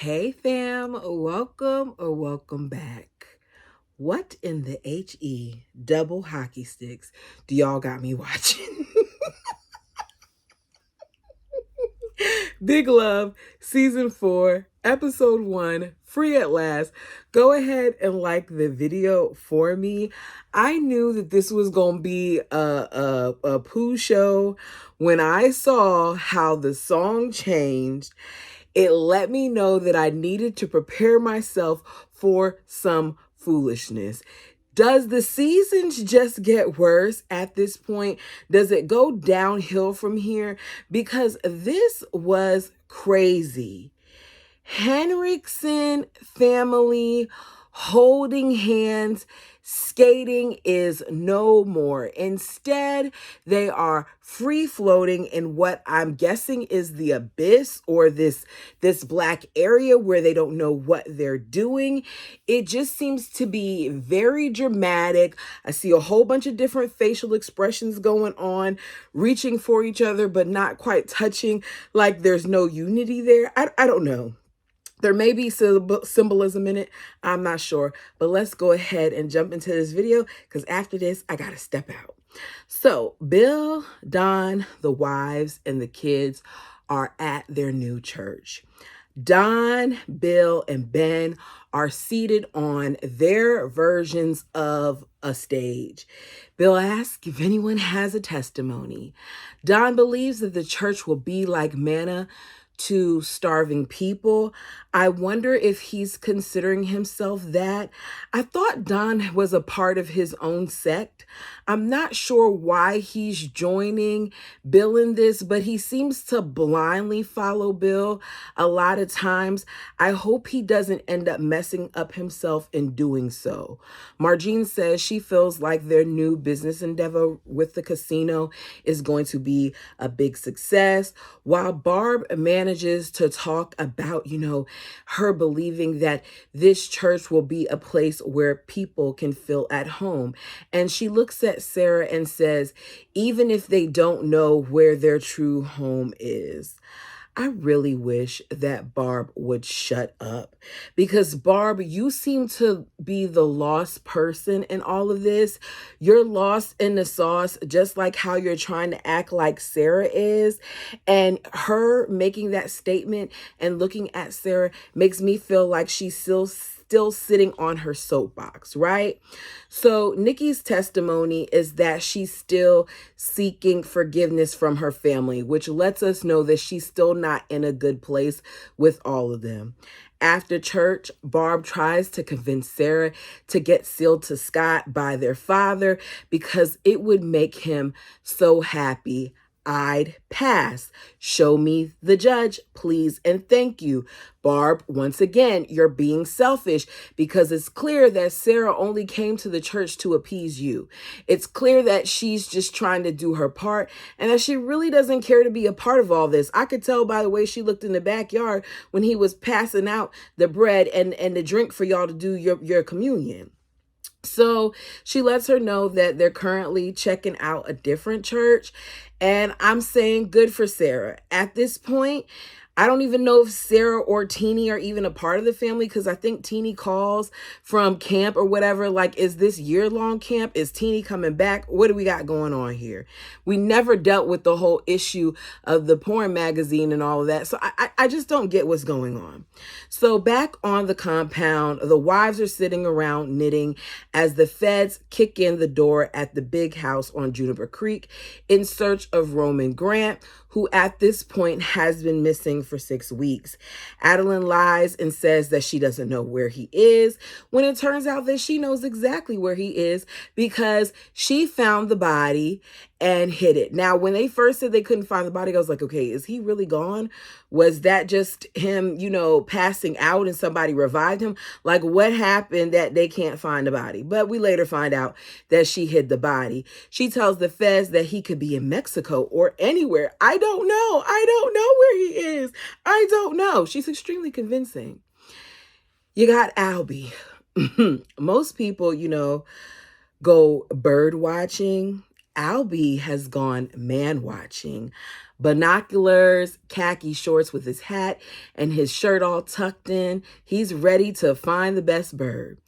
Hey fam, welcome or welcome back. What in the HE double hockey sticks do y'all got me watching? Big Love, Season 4, Episode 1, free at last. Go ahead and like the video for me. I knew that this was going to be a poo show. When I saw how the song changed, it let me know that I needed to prepare myself for some foolishness. Does the seasons just get worse at this point? Does it go downhill from here? Because this was crazy. Henriksen family holding hands, skating is no more. Instead, they are free floating in what I'm guessing is the abyss, or this black area where they don't know what they're doing. It just seems to be very dramatic. I see a whole bunch of different facial expressions going on, reaching for each other but not quite touching, like there's no unity there. I don't know. There may be symbolism in it. I'm not sure. But let's go ahead and jump into this video, because after this, I got to step out. So Bill, Don, the wives, and the kids are at their new church. Don, Bill, and Ben are seated on their versions of a stage. Bill asks if anyone has a testimony. Don believes that the church will be like manna to starving people. I wonder if he's considering himself that. I thought Don was a part of his own sect. I'm not sure why he's joining Bill in this, but he seems to blindly follow Bill a lot of times. I hope he doesn't end up messing up himself in doing so. Margene says she feels like their new business endeavor with the casino is going to be a big success, while Barb manages to talk about, her believing that this church will be a place where people can feel at home. And she looks at Sarah and says, even if they don't know where their true home is. I really wish that Barb would shut up, because Barb, you seem to be the lost person in all of this. You're lost in the sauce, just like how you're trying to act like Sarah is. And her making that statement and looking at Sarah makes me feel like she's still sitting on her soapbox, right? So Nikki's testimony is that she's still seeking forgiveness from her family, which lets us know that she's still not in a good place with all of them. After church, Barb tries to convince Sarah to get sealed to Scott by their father because it would make him so happy. I'd pass. Show me the judge, please, and thank you. Barb, once again, you're being selfish, because it's clear that Sarah only came to the church to appease you. It's clear that she's just trying to do her part and that she really doesn't care to be a part of all this. I could tell by the way she looked in the backyard when he was passing out the bread and the drink for y'all to do your communion. So she lets her know that they're currently checking out a different church. And I'm saying good for Sarah. At this point, I don't even know if Sarah or Teeny are even a part of the family, because I think Teeny calls from camp or whatever. Like, is this year-long camp? Is Teeny coming back? What do we got going on here? We never dealt with the whole issue of the porn magazine and all of that. So I just don't get what's going on. So back on the compound, the wives are sitting around knitting as the feds kick in the door at the big house on Juniper Creek in search of Roman Grant, who at this point has been missing for 6 weeks. Adeline lies and says that she doesn't know where he is, when it turns out that she knows exactly where he is, because she found the body and hid it. Now, when they first said they couldn't find the body, I was like, okay, is he really gone? Was that just him, passing out and somebody revived him? Like, what happened that they can't find the body? But we later find out that she hid the body. She tells the feds that he could be in Mexico or anywhere. I don't know. I don't know where he is. I don't know. She's extremely convincing. You got Albie. Most people, go bird watching Albie has gone man watching. Binoculars, khaki shorts with his hat, and his shirt all tucked in. He's ready to find the best bird.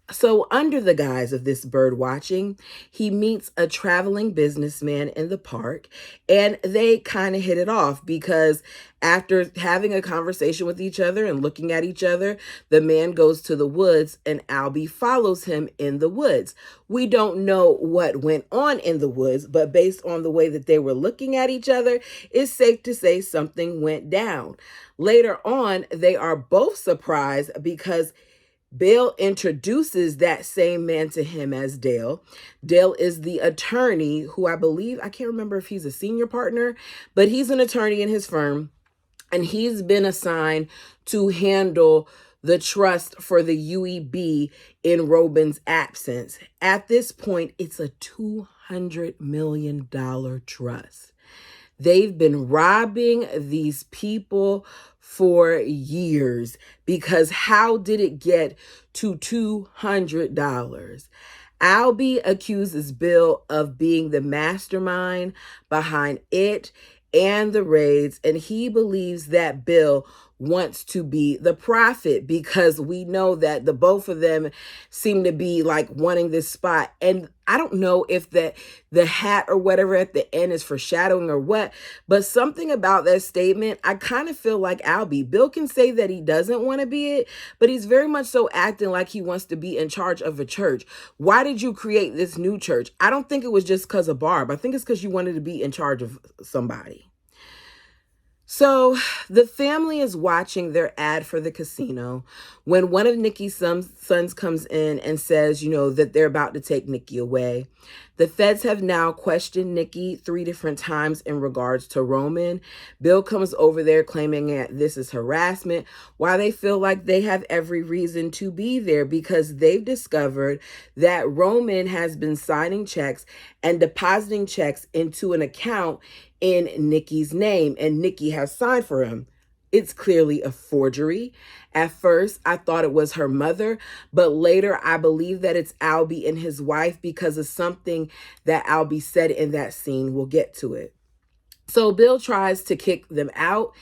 So, under the guise of this bird watching, he meets a traveling businessman in the park, and they kind of hit it off because after having a conversation with each other and looking at each other, the man goes to the woods and Albie follows him in the woods. We don't know what went on in the woods, but based on the way that they were looking at each other, it's safe to say something went down. Later on, they are both surprised because Bill introduces that same man to him as Dale. Dale is the attorney who I believe, I can't remember if he's a senior partner, but he's an attorney in his firm, and he's been assigned to handle the trust for the UEB in Robin's absence. At this point, it's a $200 million trust. They've been robbing these people for years because how did it get to $200? Albie accuses Bill of being the mastermind behind it and the raids, and he believes that Bill wants to be the prophet because we know that the both of them seem to be like wanting this spot. And I don't know if the hat or whatever at the end is foreshadowing or what, but something about that statement, I kind of feel like Albie. Bill can say that he doesn't want to be it, but he's very much so acting like he wants to be in charge of a church. Why did you create this new church? I don't think it was just because of Barb. I think it's because you wanted to be in charge of somebody. So the family is watching their ad for the casino when one of Nikki's sons comes in and says, that they're about to take Nikki away. The feds have now questioned Nikki 3 different times in regards to Roman. Bill comes over there claiming that this is harassment, while they feel like they have every reason to be there because they've discovered that Roman has been signing checks and depositing checks into an account in Nikki's name, and Nikki has signed for him. It's clearly a forgery. At first, I thought it was her mother, but later I believe that it's Albie and his wife because of something that Albie said in that scene. We'll get to it. So Bill tries to kick them out.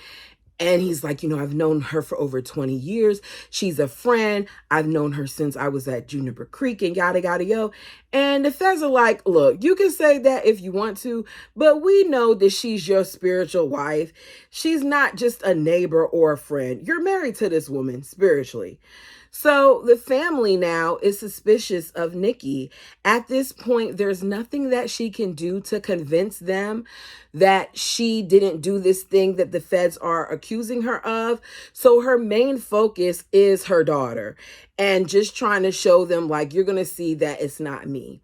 And he's like, I've known her for over 20 years. She's a friend. I've known her since I was at Juniper Creek and yada, yada, yo. And the feds are like, look, you can say that if you want to, but we know that she's your spiritual wife. She's not just a neighbor or a friend. You're married to this woman spiritually. So the family now is suspicious of Nikki. At this point, there's nothing that she can do to convince them that she didn't do this thing that the feds are accusing her of. So her main focus is her daughter and just trying to show them, like, you're going to see that it's not me.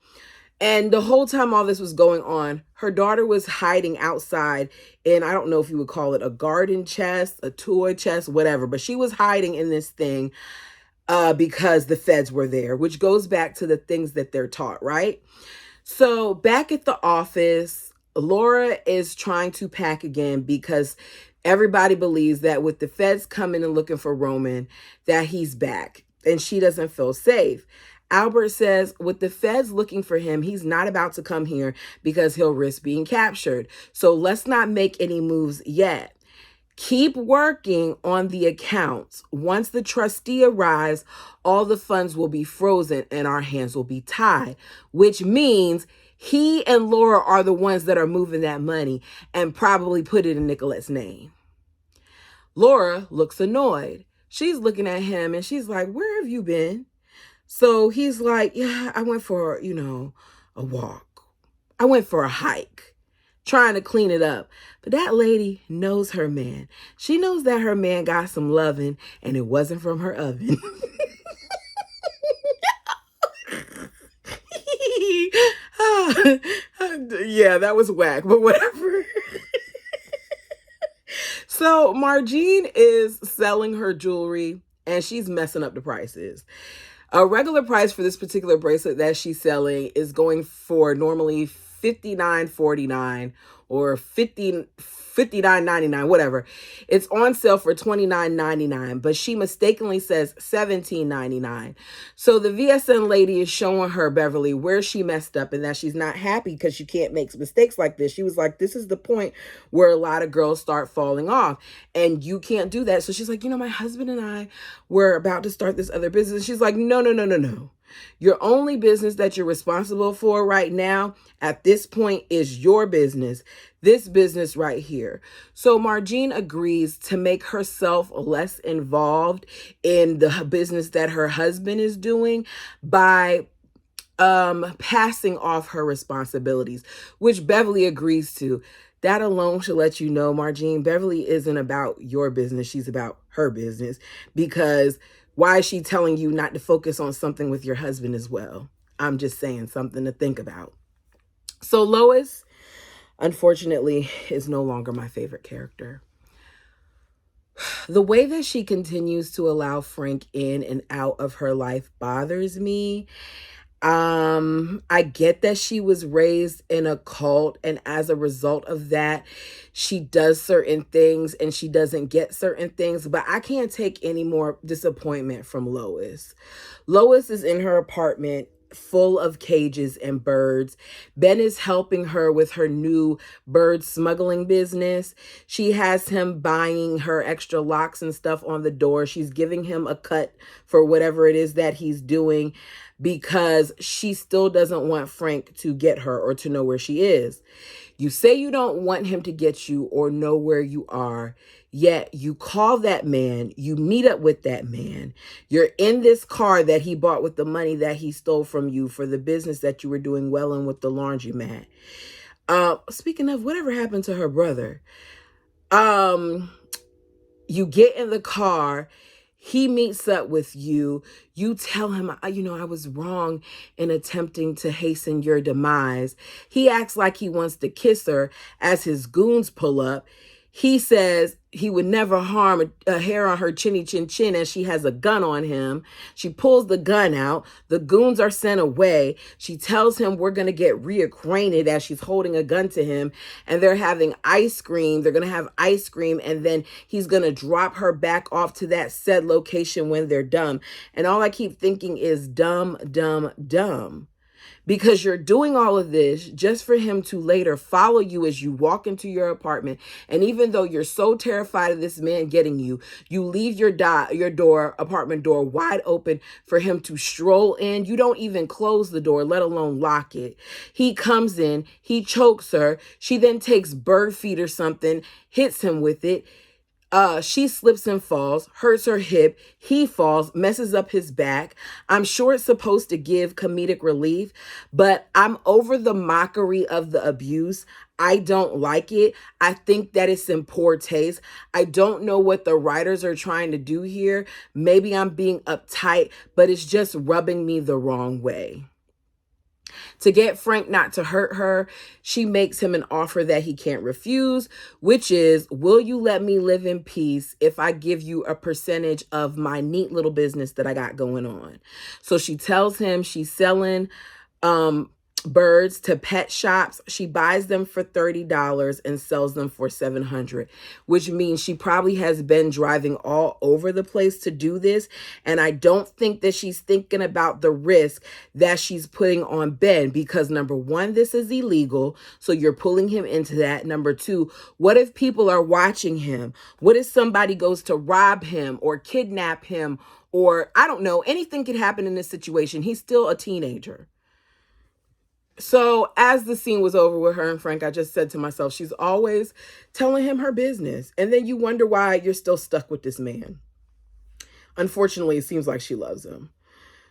And the whole time all this was going on, her daughter was hiding outside in, I don't know if you would call it a garden chest, a toy chest, whatever, but she was hiding in this thing because the feds were there, which goes back to the things that they're taught, right? So back at the office, Laura is trying to pack again because everybody believes that with the feds coming and looking for Roman, that he's back, and she doesn't feel safe. Albert says with the feds looking for him, he's not about to come here because he'll risk being captured. So let's not make any moves yet. Keep working on the accounts. Once the trustee arrives, all the funds will be frozen and our hands will be tied, which means he and Laura are the ones that are moving that money and probably put it in Nicolette's name. Laura looks annoyed. She's looking at him and she's like, where have you been? So he's like, yeah, I went for, a walk. I went for a hike, trying to clean it up. But that lady knows her man. She knows that her man got some loving and it wasn't from her oven. Yeah, that was whack, but whatever. So Margene is selling her jewelry and she's messing up the prices. A regular price for this particular bracelet that she's selling is going for normally $59.49 or $59.99, whatever. It's on sale for $29.99, but she mistakenly says $17.99. So the VSN lady is showing her, Beverly, where she messed up and that she's not happy because she can't make mistakes like this. She was like, this is the point where a lot of girls start falling off and you can't do that. So she's like, my husband and I were about to start this other business. She's like, no, no, no, no, no. Your only business that you're responsible for right now at this point is your business, this business right here. So Margene agrees to make herself less involved in the business that her husband is doing by passing off her responsibilities, which Beverly agrees to. That alone should let you know, Margene, Beverly isn't about your business. She's about her business, because why is she telling you not to focus on something with your husband as well? I'm just saying, something to think about. So Lois, unfortunately, is no longer my favorite character. The way that she continues to allow Frank in and out of her life bothers me. I get that she was raised in a cult, and as a result of that, she does certain things and she doesn't get certain things, but I can't take any more disappointment from Lois. Lois is in her apartment full of cages and birds. Ben is helping her with her new bird smuggling business. She has him buying her extra locks and stuff on the door. She's giving him a cut for whatever it is that he's doing, because she still doesn't want Frank to get her or to know where she is. You say you don't want him to get you or know where you are, yet you call that man, you meet up with that man. You're in this car that he bought with the money that he stole from you for the business that you were doing well in with the laundromat. Speaking of, whatever happened to her brother? You get in the car. He meets up with you. You tell him, I was wrong in attempting to hasten your demise. He acts like he wants to kiss her as his goons pull up. He says he would never harm a hair on her chinny chin chin, as she has a gun on him. She pulls the gun out. The goons are sent away. She tells him we're going to get reacquainted as she's holding a gun to him. And they're having ice cream. They're going to have ice cream. And then he's going to drop her back off to that said location when they're done. And all I keep thinking is dumb, dumb, dumb. Because you're doing all of this just for him to later follow you as you walk into your apartment. And even though you're so terrified of this man getting you, you leave your apartment door wide open for him to stroll in. You don't even close the door, let alone lock it. He comes in, he chokes her. She then takes bird feed or something, hits him with it. She slips and falls, hurts her hip. He falls, messes up his back. I'm sure it's supposed to give comedic relief, but I'm over the mockery of the abuse. I don't like it. I think that it's in poor taste. I don't know what the writers are trying to do here. Maybe I'm being uptight, but it's just rubbing me the wrong way. To get Frank not to hurt her, she makes him an offer that he can't refuse, which is, will you let me live in peace if I give you a percentage of my neat little business that I got going on? So she tells him she's selling birds to pet shops. She buys them for $30 and sells them for $700, which means she probably has been driving all over the place to do this. And I don't think that she's thinking about the risk that she's putting on Ben, because number one, this is illegal. So you're pulling him into that. Number two, what if people are watching him? What if somebody goes to rob him or kidnap him? Or I don't know, anything could happen in this situation. He's still a teenager. So as the scene was over with her and Frank, I just said to myself, she's always telling him her business. And then you wonder why you're still stuck with this man. Unfortunately, it seems like she loves him.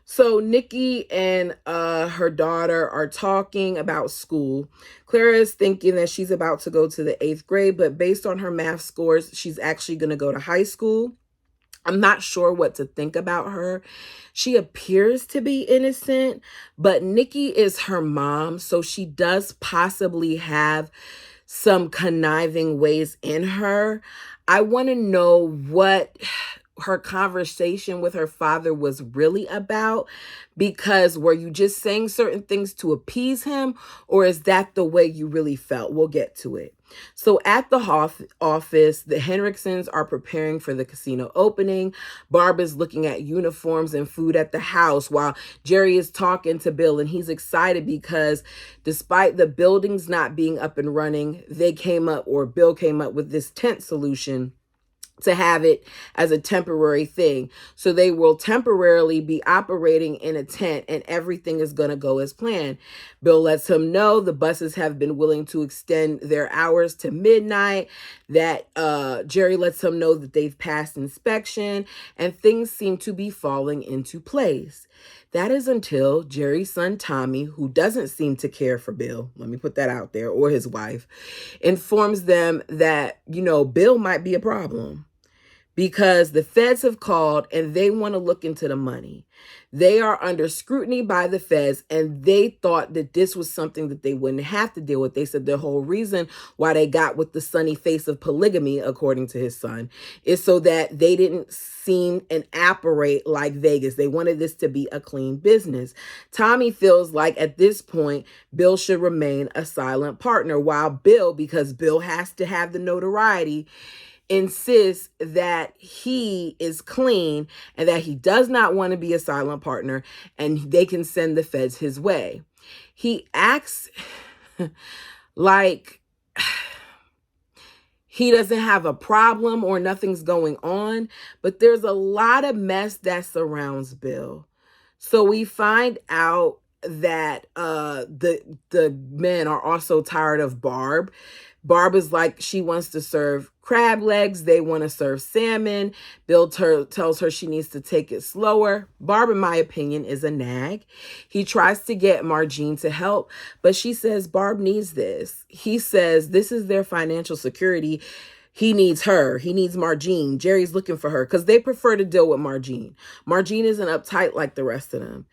So Nikki and her daughter are talking about school. Clara is thinking that she's about to go to the 8th grade, but based on her math scores, she's actually going to go to high school. I'm not sure what to think about her. She appears to be innocent, but Nikki is her mom, so she does possibly have some conniving ways in her. I want to know what her conversation with her father was really about? Because were you just saying certain things to appease him, or is that the way you really felt? We'll get to it. So at the office, the Henriksons are preparing for the casino opening. Barb is looking at uniforms and food at the house while Jerry is talking to Bill, and he's excited because despite the buildings not being up and running, Bill came up with this tent solution to have it as a temporary thing. So they will temporarily be operating in a tent and everything is going to go as planned. Bill lets him know the buses have been willing to extend their hours to midnight, that Jerry lets him know that they've passed inspection and things seem to be falling into place. That is until Jerry's son Tommy, who doesn't seem to care for Bill, let me put that out there, or his wife, informs them that, Bill might be a problem, because the feds have called and they want to look into the money. They are under scrutiny by the feds, and they thought that this was something that they wouldn't have to deal with. They said the whole reason why they got with the sunny face of polygamy, according to his son, is so that they didn't seem and operate like Vegas. They wanted this to be a clean business. Tommy feels like at this point, Bill should remain a silent partner, while Bill, because Bill has to have the notoriety, insists that he is clean and that he does not want to be a silent partner and they can send the feds his way. He acts like he doesn't have a problem or nothing's going on, but there's a lot of mess that surrounds Bill. So we find out that the men are also tired of Barb. Barb is like, she wants to serve crab legs. They want to serve salmon. Bill tells her she needs to take it slower. Barb, in my opinion, is a nag. He tries to get Margene to help, but she says Barb needs this. He says this is their financial security. He needs her. He needs Margene. Jerry's looking for her because they prefer to deal with Margene. Margene isn't uptight like the rest of them.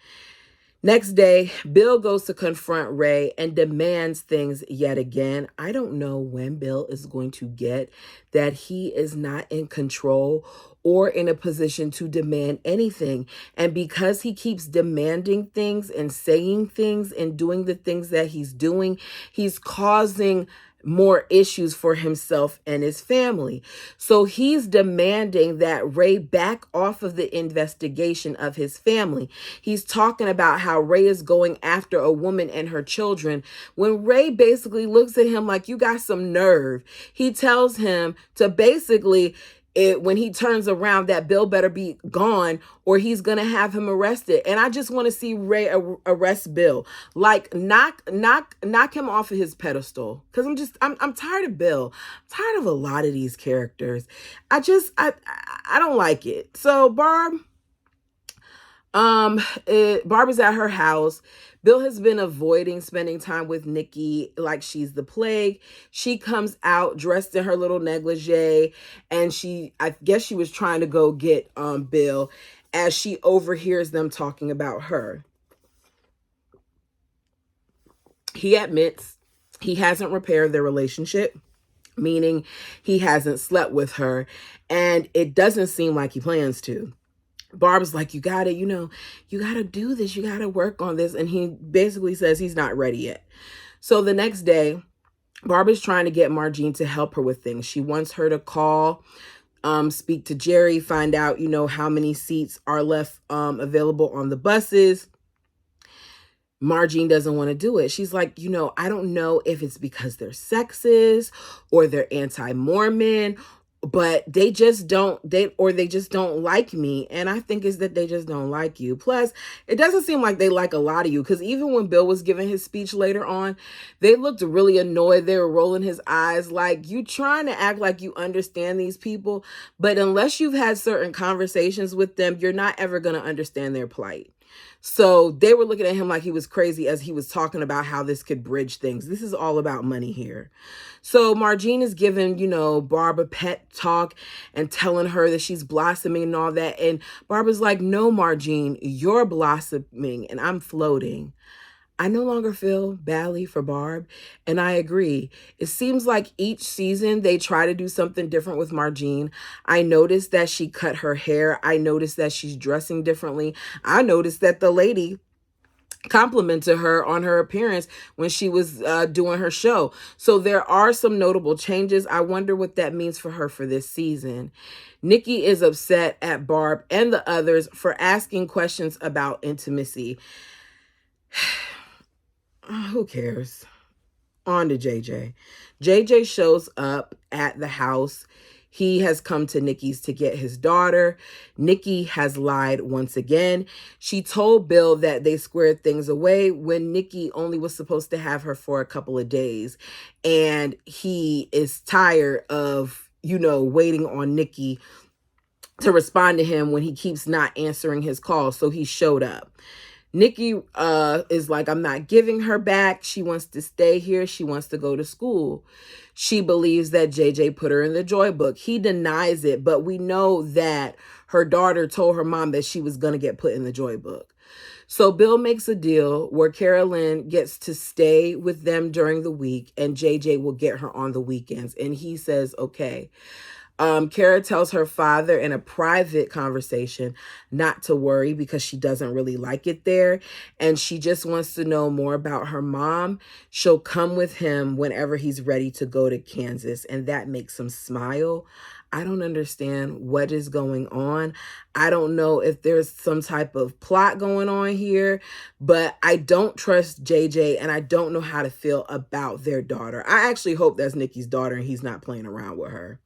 Next day, Bill goes to confront Ray and demands things yet again. I don't know when Bill is going to get that he is not in control or in a position to demand anything. And because he keeps demanding things and saying things and doing the things that he's doing, he's causing more issues for himself and his family. So he's demanding that Ray back off of the investigation of his family. He's talking about how Ray is going after a woman and her children, when Ray basically looks at him like, you got some nerve. He tells him to basically, when he turns around, that Bill better be gone or he's going to have him arrested. And I just want to see Ray arrest Bill. Like, knock him off of his pedestal. Because I'm tired of Bill. I'm tired of a lot of these characters. I don't like it. So Barb is at her house. Bill has been avoiding spending time with Nikki like she's the plague. She comes out dressed in her little negligee, and I guess she was trying to go get Bill as she overhears them talking about her. He admits he hasn't repaired their relationship, meaning he hasn't slept with her, and it doesn't seem like he plans to. Barb's like, you gotta do this. You gotta work on this. And he basically says he's not ready yet. So the next day, Barb is trying to get Margene to help her with things. She wants her to call, speak to Jerry, find out, how many seats are left available on the buses. Margene doesn't want to do it. She's like, I don't know if it's because they're sexist or they're anti-Mormon, but they just don't like me. And I think it's that they just don't like you. Plus, it doesn't seem like they like a lot of you, because even when Bill was giving his speech later on, they looked really annoyed. They were rolling his eyes like, you trying to act like you understand these people, but unless you've had certain conversations with them, you're not ever going to understand their plight. So they were looking at him like he was crazy as he was talking about how this could bridge things. This is all about money here. So Margene is giving, Barb a pet talk and telling her that she's blossoming and all that. And Barbara's like, no, Margene, you're blossoming and I'm floating. I no longer feel badly for Barb, and I agree. It seems like each season they try to do something different with Margene. I noticed that she cut her hair. I noticed that she's dressing differently. I noticed that the lady complimented her on her appearance when she was doing her show. So there are some notable changes. I wonder what that means for her for this season. Nikki is upset at Barb and the others for asking questions about intimacy. Who cares? On to JJ. JJ shows up at the house. He has come to Nikki's to get his daughter. Nikki has lied once again. She told Bill that they squared things away when Nikki only was supposed to have her for a couple of days. And he is tired of, waiting on Nikki to respond to him when he keeps not answering his calls. So he showed up. Nikki is like, I'm not giving her back. She wants to stay here. She wants to go to school. She believes that JJ put her in the Joy Book. He denies it, but we know that her daughter told her mom that she was going to get put in the Joy Book. So Bill makes a deal where Carolyn gets to stay with them during the week and JJ will get her on the weekends. And he says, okay. Kara tells her father in a private conversation not to worry because she doesn't really like it there. And she just wants to know more about her mom. She'll come with him whenever he's ready to go to Kansas. And that makes him smile. I don't understand what is going on. I don't know if there's some type of plot going on here, but I don't trust JJ and I don't know how to feel about their daughter. I actually hope that's Nikki's daughter and he's not playing around with her.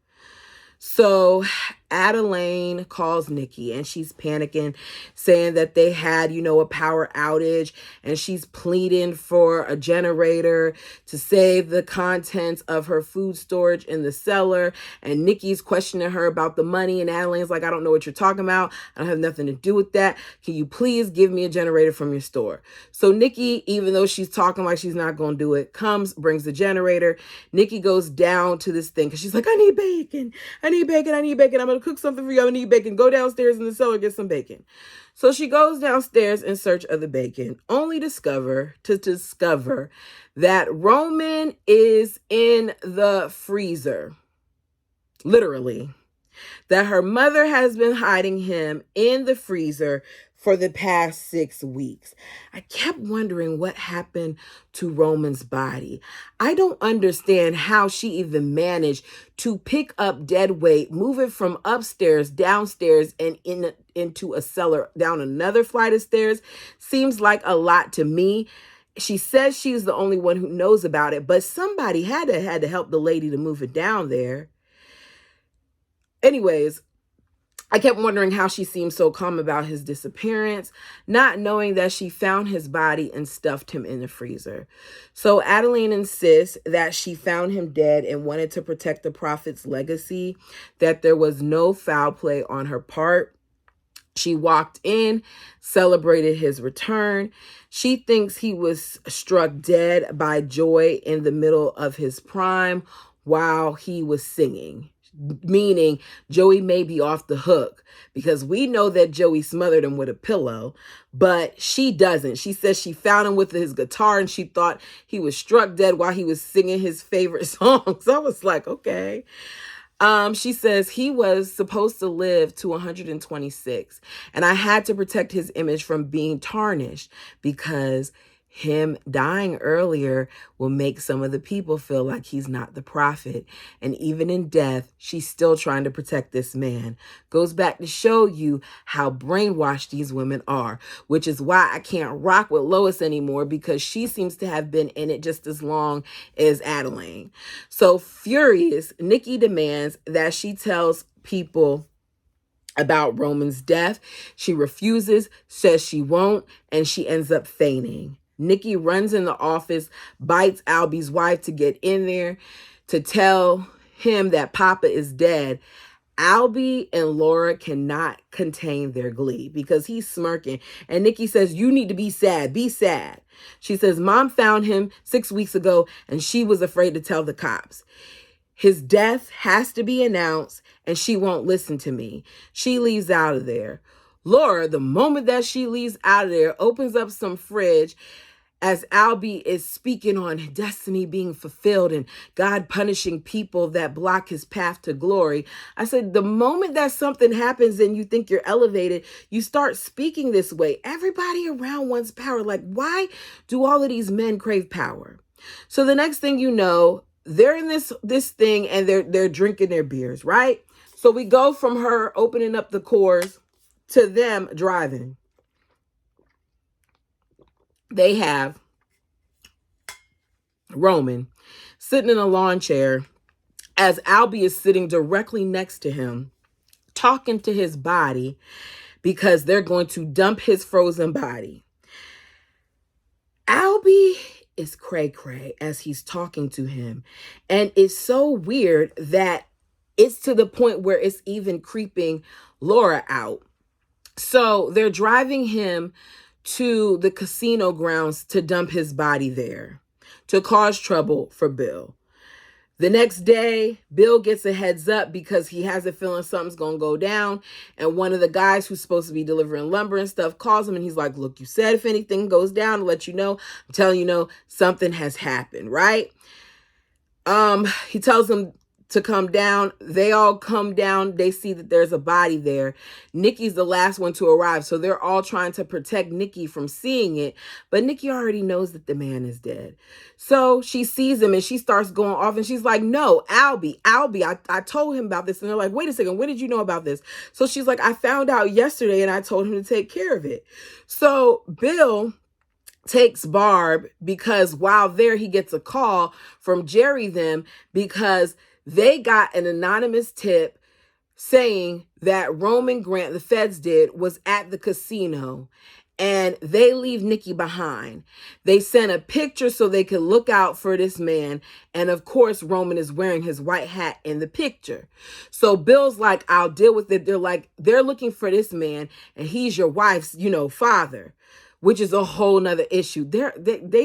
So Adeline calls Nikki and she's panicking, saying that they had, a power outage, and she's pleading for a generator to save the contents of her food storage in the cellar. And Nikki's questioning her about the money, and Adeline's like, I don't know what you're talking about. I don't have nothing to do with that. Can you please give me a generator from your store? So Nikki, even though she's talking like she's not going to do it, brings the generator. Nikki goes down to this thing because she's like, I need bacon. I need bacon. I'm going to cook something for you. I need bacon. Go downstairs in the cellar, get some bacon. So she goes downstairs in search of the bacon, only to discover that Roman is in the freezer. Literally. That her mother has been hiding him in the freezer for the past 6 weeks. I kept wondering what happened to Roman's body. I don't understand how she even managed to pick up dead weight, move it from upstairs, downstairs, and into a cellar, down another flight of stairs. Seems like a lot to me. She says she's the only one who knows about it, but somebody had to help the lady to move it down there. Anyways, I kept wondering how she seemed so calm about his disappearance, not knowing that she found his body and stuffed him in the freezer. So Adeline insists that she found him dead and wanted to protect the prophet's legacy, that there was no foul play on her part. She walked in, celebrated his return. She thinks he was struck dead by Joy in the middle of his prime while he was singing. Meaning Joey may be off the hook because we know that Joey smothered him with a pillow, but she doesn't. She says she found him with his guitar and she thought he was struck dead while he was singing his favorite songs. I was like, okay. She says he was supposed to live to 126 and I had to protect his image from being tarnished because him dying earlier will make some of the people feel like he's not the prophet. And even in death, she's still trying to protect this man. Goes back to show you how brainwashed these women are, which is why I can't rock with Lois anymore because she seems to have been in it just as long as Adeline. So furious, Nikki demands that she tells people about Roman's death. She refuses, says she won't, and she ends up fainting. Nikki runs in the office, bites Albie's wife to get in there to tell him that Papa is dead. Albie and Laura cannot contain their glee because he's smirking. And Nikki says, you need to be sad. Be sad. She says, Mom found him 6 weeks ago and she was afraid to tell the cops. His death has to be announced and she won't listen to me. She leaves out of there. Laura, the moment that she leaves out of there, opens up some fridge as Albie is speaking on destiny being fulfilled and God punishing people that block his path to glory, I said, the moment that something happens and you think you're elevated, you start speaking this way. Everybody around wants power. Like, why do all of these men crave power? So the next thing you know, they're in this thing and they're drinking their beers, right? So we go from her opening up the Coors to them driving. They have Roman sitting in a lawn chair as Albie is sitting directly next to him, talking to his body because they're going to dump his frozen body. Albie is cray-cray as he's talking to him. And it's so weird that it's to the point where it's even creeping Laura out. So they're driving him to the casino grounds to dump his body there, to cause trouble for Bill. The next day, Bill gets a heads up because he has a feeling something's going to go down. And one of the guys who's supposed to be delivering lumber and stuff calls him and he's like, look, you said if anything goes down to let you know, I'm telling you, something has happened, right? He tells them to come down. They all come down. They see that there's a body there. Nikki's the last one to arrive. So they're all trying to protect Nikki from seeing it. But Nikki already knows that the man is dead. So she sees him and she starts going off and she's like, no, Albie, I told him about this. And they're like, wait a second, when did you know about this? So she's like, I found out yesterday and I told him to take care of it. So Bill takes Barb because while there, he gets a call from Jerry them because they got an anonymous tip saying that Roman Grant, the feds did, was at the casino and they leave Nikki behind. They sent a picture so they could look out for this man. And of course, Roman is wearing his white hat in the picture. So Bill's like, I'll deal with it. They're like, they're looking for this man and he's your wife's, father, which is a whole nother issue. They're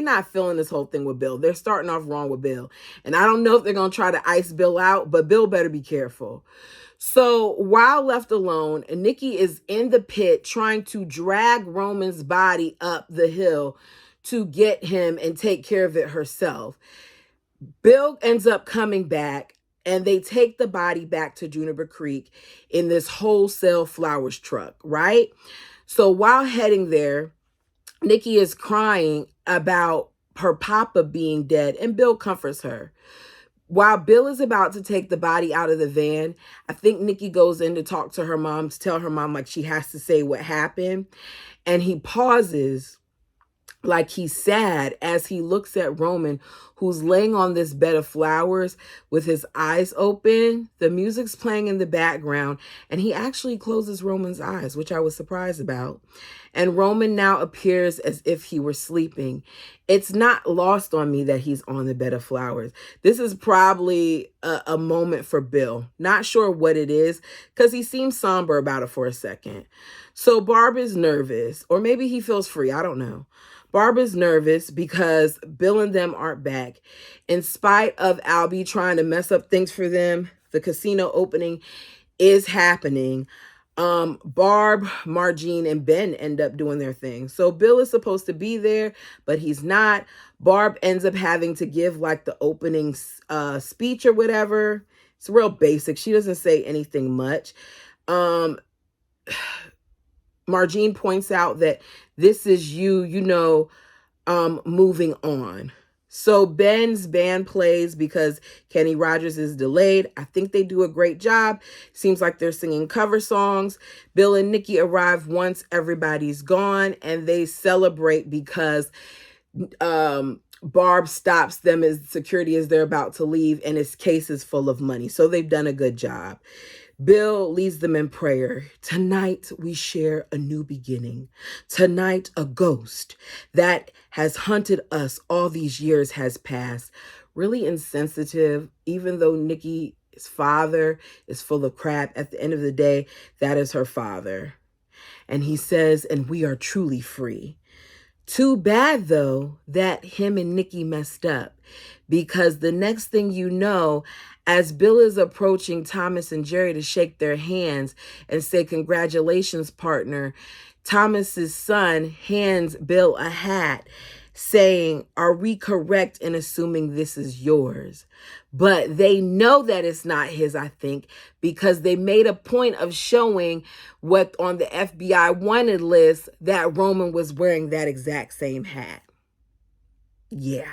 not feeling this whole thing with Bill. They're starting off wrong with Bill. And I don't know if they're going to try to ice Bill out, but Bill better be careful. So while left alone, Nikki is in the pit trying to drag Roman's body up the hill to get him and take care of it herself. Bill ends up coming back and they take the body back to Juniper Creek in this wholesale flowers truck, right? So while heading there, Nikki is crying about her papa being dead and Bill comforts her. While Bill is about to take the body out of the van, I think Nikki goes in to talk to her mom, to tell her mom like she has to say what happened. And he pauses like he's sad as he looks at Roman, who's laying on this bed of flowers with his eyes open. The music's playing in the background, and he actually closes Roman's eyes, which I was surprised about. And Roman now appears as if he were sleeping. It's not lost on me that he's on the bed of flowers. This is probably a moment for Bill. Not sure what it is, because he seems somber about it for a second. So Barb is nervous, or maybe he feels free. I don't know. Barb is nervous because Bill and them aren't back. In spite of Albie trying to mess up things for them, the casino opening is happening. Barb, Margene, and Ben end up doing their thing. So Bill is supposed to be there, but he's not. Barb ends up having to give like the opening speech or whatever. It's real basic. She doesn't say anything much. Margene points out that this is moving on. So Ben's band plays because Kenny Rogers is delayed. I think they do a great job. Seems like they're singing cover songs. Bill and Nikki arrive once everybody's gone, and they celebrate because Barb stops them as security as they're about to leave, and his case is full of money. So they've done a good job. Bill leads them in prayer. Tonight we share a new beginning. Tonight a ghost that has hunted us all these years has passed. Really insensitive, even though Nikki's father is full of crap. At the end of the day, that is her father. And he says, and we are truly free. Too bad, though, that him and Nikki messed up, because the next thing you know, as Bill is approaching Thomas and Jerry to shake their hands and say, congratulations, partner, Thomas's son hands Bill a hat saying, are we correct in assuming this is yours? But they know that it's not his, I think, because they made a point of showing what on the FBI wanted list that Roman was wearing that exact same hat. Yeah.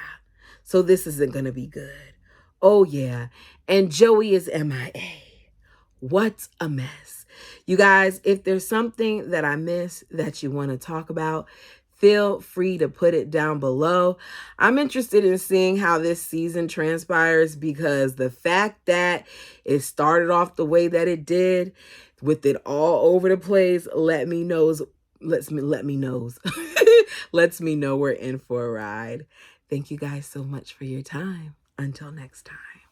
So this isn't going to be good. Oh, yeah. And Joey is MIA. What a mess. You guys, if there's something that I miss that you want to talk about, feel free to put it down below. I'm interested in seeing how this season transpires because the fact that it started off the way that it did, with it all over the place, lets me know we're in for a ride. Thank you guys so much for your time. Until next time.